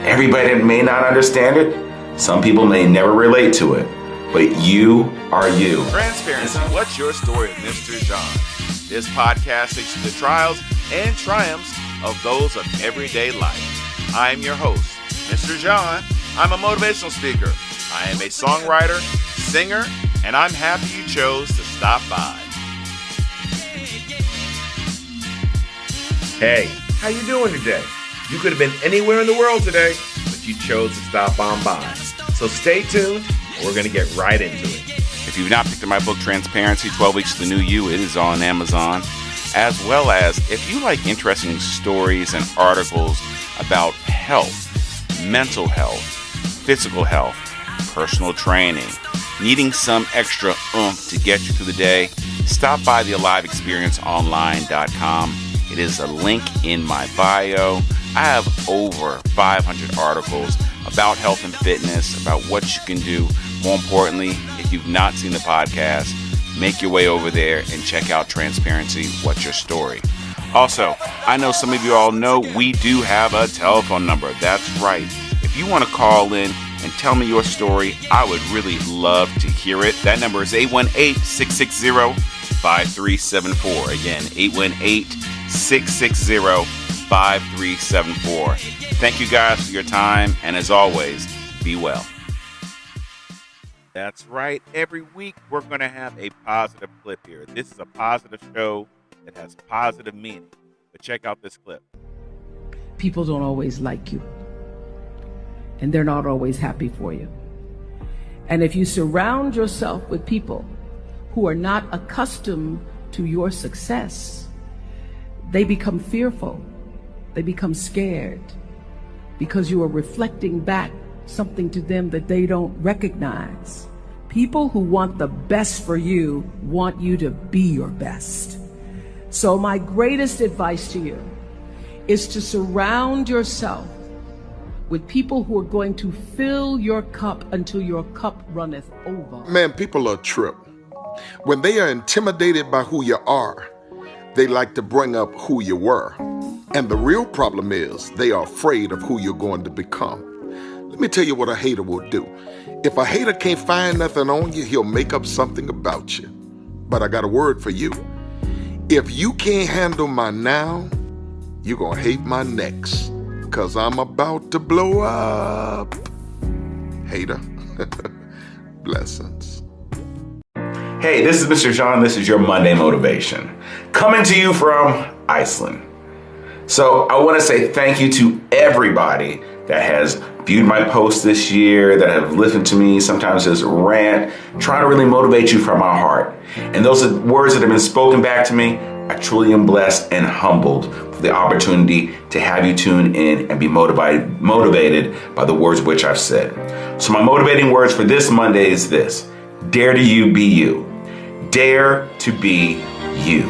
Everybody may not understand it. Some people may never relate to it. But you are you. Transparency. What's your story, Mr. John? This podcast takes you the trials and triumphs of those of everyday life. I am your host, Mr. John. I'm a motivational speaker. I am a songwriter, singer, and I'm happy you chose to stop by. Hey, how you doing today? You could have been anywhere in the world today, but you chose to stop on by. So stay tuned, and we're going to get right into it. If you've not picked up my book, Transparency, 12 Weeks to the New You, it is on Amazon. As well as, if you like interesting stories and articles about health, mental health, physical health, personal training, needing some extra oomph to get you through the day, stop by the AliveExperienceOnline.com. It is a link in my bio. I have over 500 articles about health and fitness, about what you can do. More importantly, if you've not seen the podcast, make your way over there and check out Transparency, What's Your Story? Also, I know some of you all know we do have a telephone number. That's right. If you want to call in and tell me your story, I would really love to hear it. That number is 818-660-5374. Again, 818-660-5374. Thank you guys for your time, and as always, be well. That's right. Every week we're going to have a positive clip here. This is a positive show that has positive meaning. But check out this clip. People don't always like you, and they're not always happy for you. And if you surround yourself with people who are not accustomed to your success, they become fearful. They become scared because you are reflecting back something to them that they don't recognize. People who want the best for you want you to be your best. So my greatest advice to you is to surround yourself with people who are going to fill your cup until your cup runneth over. Man, people are a trip. When they are intimidated by who you are, they like to bring up who you were. And the real problem is they are afraid of who you're going to become. Let me tell you what a hater will do. If a hater can't find nothing on you, he'll make up something about you. But I got a word for you. If you can't handle my now, you're going to hate my next. Because I'm about to blow up. Hater. Blessings. Hey, this is Mr. John. This is your Monday Motivation. Coming to you from Iceland. So I want to say thank you to everybody that has viewed my posts this year, that have listened to me, sometimes just rant, trying to really motivate you from my heart. And those are words that have been spoken back to me. I truly am blessed and humbled for the opportunity to have you tune in and be motivated by the words which I've said. So my motivating words for this Monday is this: dare to you be you. Dare to be you.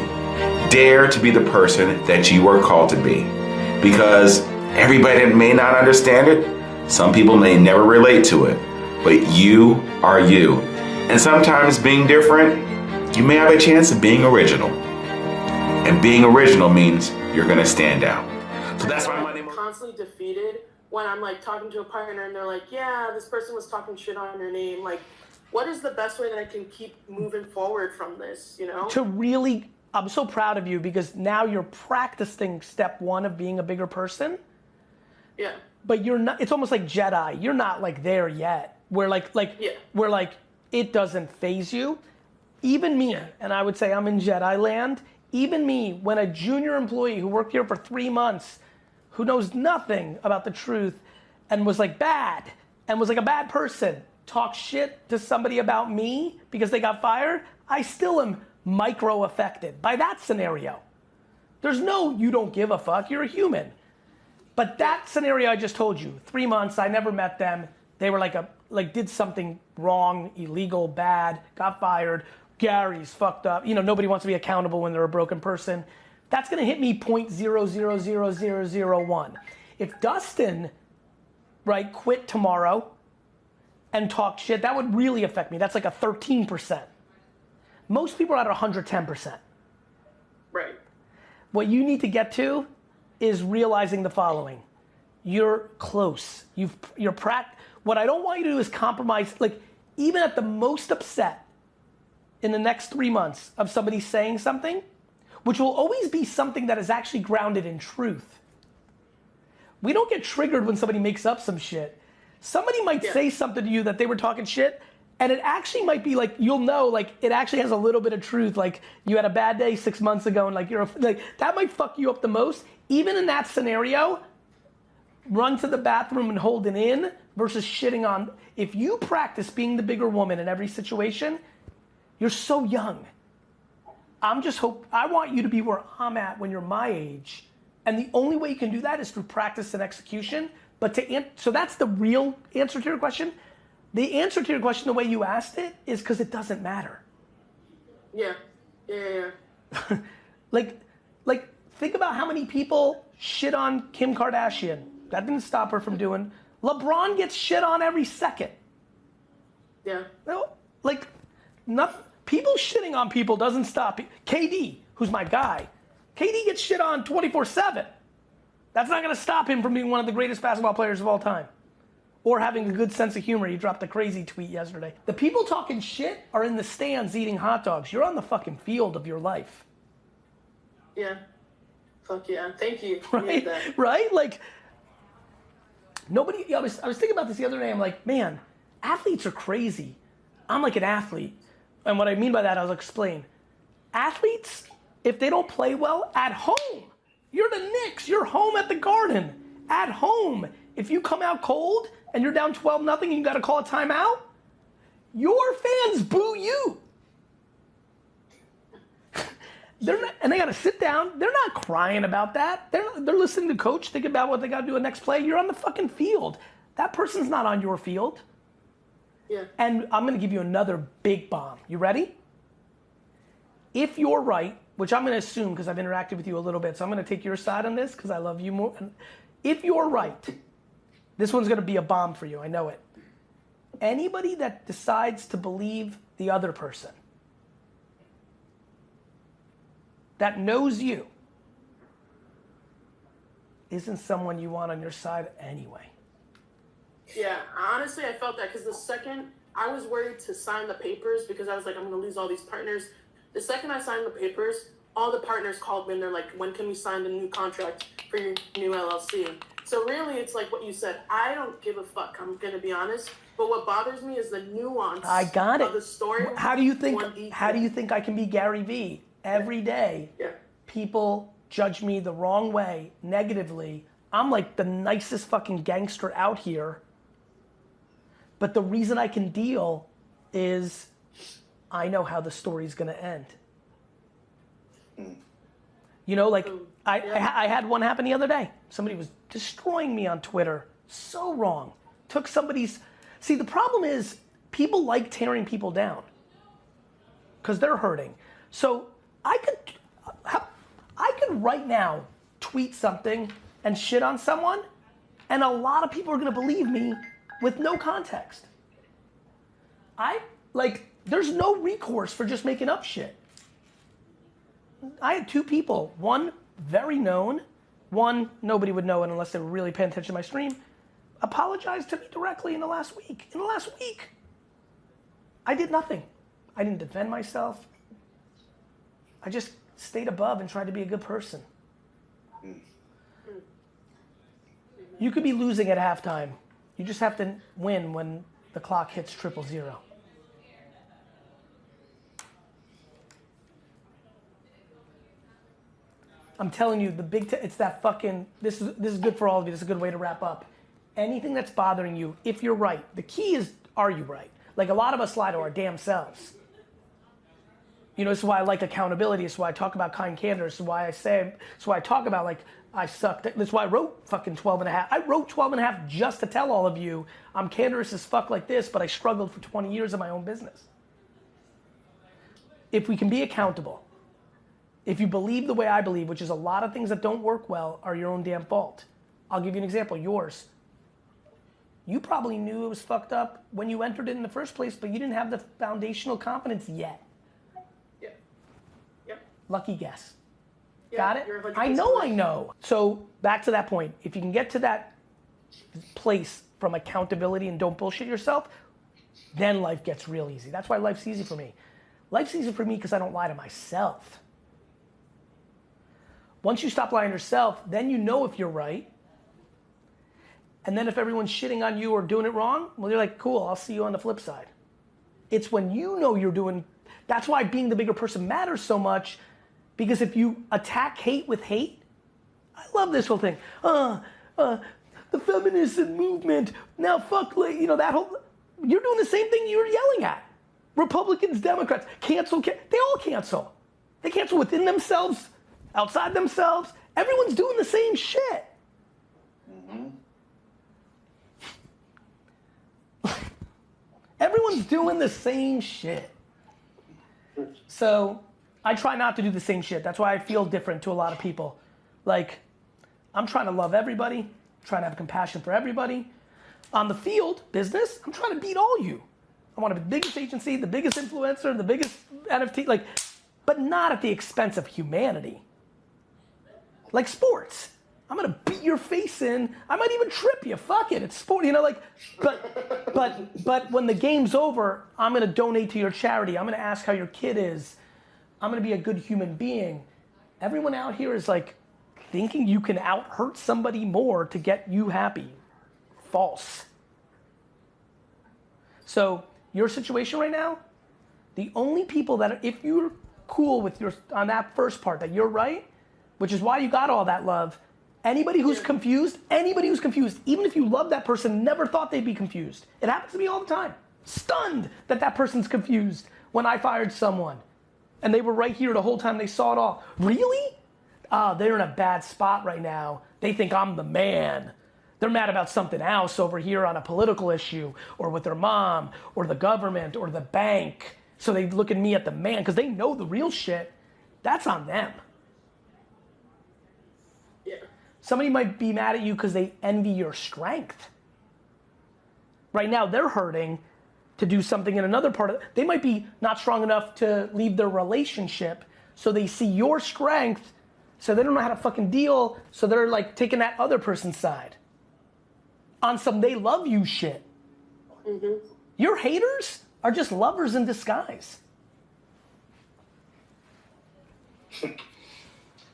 Dare to be the person that you are called to be. Because everybody may not understand it. Some people may never relate to it. But you are you. And sometimes being different, you may have a chance of being original. And being original means you're going to stand out. So that's why I'm constantly defeated when I'm like talking to a partner and they're like, yeah, this person was talking shit on your name. Like, what is the best way that I can keep moving forward from this, you know? To really, I'm so proud of you because now you're practicing step one of being a bigger person. Yeah. But you're not, it's almost like Jedi. You're not like there yet. Where where like it doesn't faze you. Even me, and I would say I'm in Jedi land, even me, when a junior employee who worked here for 3 months, who knows nothing about the truth and was like bad, and was like a bad person, talk shit to somebody about me because they got fired, I still am micro affected by that scenario. There's no, you don't give a fuck, you're a human. But that scenario I just told you, 3 months, I never met them. They were like did something wrong, illegal, bad, got fired. Gary's fucked up. You know, nobody wants to be accountable when they're a broken person. That's gonna hit me 0.000001. If Dustin, right, quit tomorrow and talked shit, that would really affect me. That's like a 13%. Most people are at 110%. Right. What you need to get to is realizing the following. you're close. What I don't want you to do is compromise, like, even at the most upset in the next 3 months of somebody saying something, which will always be something that is actually grounded in truth. We don't get triggered when somebody makes up some shit. Somebody might say something to you that they were talking shit, and it actually might be like, you'll know, like, it actually has a little bit of truth. Like, you had a bad day 6 months ago, and like, that might fuck you up the most. Even in that scenario, run to the bathroom and hold it in versus shitting on. If you practice being the bigger woman in every situation, you're so young. I want you to be where I'm at when you're my age. And the only way you can do that is through practice and execution. So that's the real answer to your question. The answer to your question, the way you asked it, is because it doesn't matter. Yeah. Like, think about how many people shit on Kim Kardashian. That didn't stop her from doing. LeBron gets shit on every second. Yeah. Like, people shitting on people doesn't stop. KD, who's my guy, KD gets shit on 24/7. That's not going to stop him from being one of the greatest basketball players of all time. Or having a good sense of humor. He dropped a crazy tweet yesterday. The people talking shit are in the stands eating hot dogs. You're on the fucking field of your life. Yeah. Fuck yeah. Thank you. Right? Right? Like, nobody, I was thinking about this the other day. I'm like, man, athletes are crazy. I'm like an athlete. And what I mean by that, I'll explain. Athletes, if they don't play well at home, you're the Knicks, you're home at the Garden, at home. If you come out cold and you're down 12-0 and you gotta call a timeout, your fans boo you. And they gotta sit down. They're not crying about that. They're listening to coach, thinking about what they gotta do the next play. You're on the fucking field. That person's not on your field. Yeah. And I'm gonna give you another big bomb. You ready? If you're right, which I'm gonna assume because I've interacted with you a little bit, so I'm gonna take your side on this because I love you more. If you're right, this one's gonna be a bomb for you, I know it. Anybody that decides to believe the other person, that knows you, isn't someone you want on your side anyway. Yeah, honestly, I felt that because the second I was worried to sign the papers because I was like, I'm going to lose all these partners. The second I signed the papers, all the partners called me and they're like, when can we sign the new contract for your new LLC? So really, it's like what you said. I don't give a fuck, I'm going to be honest. But what bothers me is the nuance of the story. How do you think I can be Gary Vee? Every day, people judge me the wrong way, negatively. I'm like the nicest fucking gangster out here. But the reason I can deal is I know how the story's gonna end. You know, like I had one happen the other day. Somebody was destroying me on Twitter. So wrong. Took somebody's... See, the problem is people like tearing people down because they're hurting. So I could right now tweet something and shit on someone, and a lot of people are gonna believe me with no context. There's no recourse for just making up shit. I had two people, one very known, one nobody would know it unless they were really paying attention to my stream, apologized to me directly in the last week. I did nothing. I didn't defend myself. I just stayed above and tried to be a good person. You could be losing at halftime. You just have to win when the clock hits 000. I'm telling you, it's that fucking, this is good for all of you. This is a good way to wrap up. Anything that's bothering you, if you're right, the key is, are you right? Like a lot of us lie to our damn selves. You know, this is why I like accountability. This is why I talk about kind candor. This is why I talk about like, I sucked. That's why I wrote fucking 12 and a half. I wrote 12 and a half just to tell all of you, I'm candorous as fuck like this, but I struggled for 20 years in my own business. If we can be accountable, if you believe the way I believe, which is a lot of things that don't work well are your own damn fault. I'll give you an example, yours. You probably knew it was fucked up when you entered it in the first place, but you didn't have the foundational confidence yet. Lucky guess. Got it? I know. So back to that point. If you can get to that place from accountability and don't bullshit yourself, then life gets real easy. That's why life's easy for me. Life's easy for me because I don't lie to myself. Once you stop lying to yourself, then you know if you're right. And then if everyone's shitting on you or doing it wrong, well, you're like, cool, I'll see you on the flip side. It's when you know you're doing, that's why being the bigger person matters so much, because if you attack hate with hate, I love this whole thing. The feminism movement, now fuck, that whole, you're doing the same thing you're yelling at. Republicans, Democrats, cancel, they all cancel. They cancel within themselves, outside themselves. Everyone's doing the same shit. Everyone's doing the same shit. So I try not to do the same shit. That's why I feel different to a lot of people. Like, I'm trying to love everybody, trying to have compassion for everybody. On the field, business, I'm trying to beat all you. I want to be the biggest agency, the biggest influencer, the biggest NFT, but not at the expense of humanity. Like sports. I'm gonna beat your face in. I might even trip you. Fuck it, it's sport. But when the game's over, I'm gonna donate to your charity. I'm gonna ask how your kid is. I'm gonna be a good human being. Everyone out here is thinking you can out-hurt somebody more to get you happy. False. So your situation right now, the only people that, if you're cool with on that first part, that you're right, which is why you got all that love. Anybody who's confused, even if you love that person, never thought they'd be confused. It happens to me all the time. Stunned that person's confused when I fired someone. And they were right here the whole time they saw it all. Really? They're in a bad spot right now. They think I'm the man. They're mad about something else over here on a political issue or with their mom or the government or the bank. So they look at me at the man because they know the real shit. That's on them. Somebody might be mad at you because they envy your strength. Right now, they're hurting to do something in another part of it. They might be not strong enough to leave their relationship, so they see your strength, so they don't know how to fucking deal, so they're taking that other person's side. On some they love you shit. Mm-hmm. Your haters are just lovers in disguise.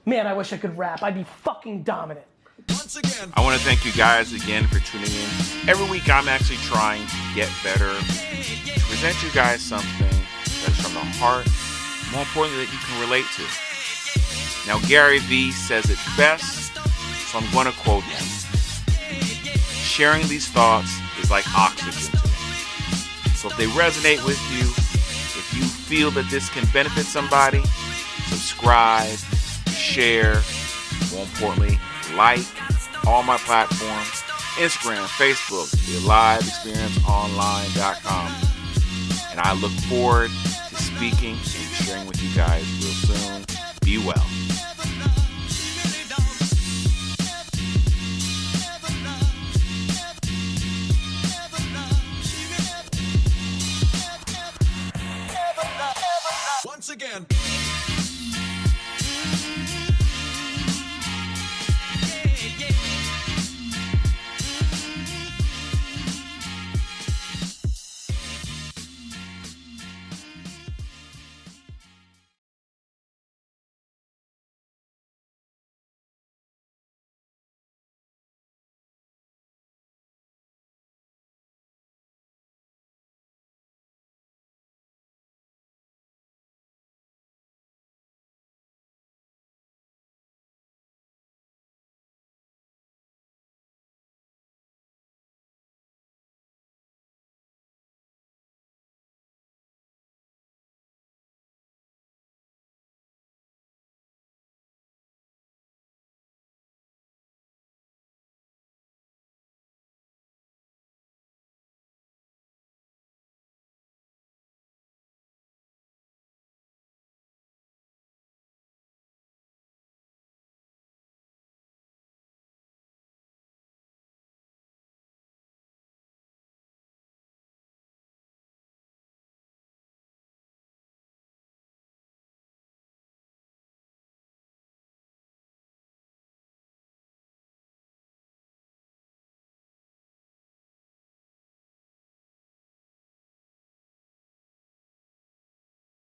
Man, I wish I could rap. I'd be fucking dominant. Once again, I want to thank you guys again for tuning in. Every week I'm actually trying to get better, to present you guys something that's from the heart, more importantly that you can relate to. Now Gary Vee says it best, so I'm going to quote him. Sharing these thoughts is like oxygen to me. So if they resonate with you, if you feel that this can benefit somebody, subscribe, share, more importantly, like all my platforms, Instagram, Facebook, theliveexperienceonline.com. And I look forward to speaking and sharing with you guys real soon. Be well.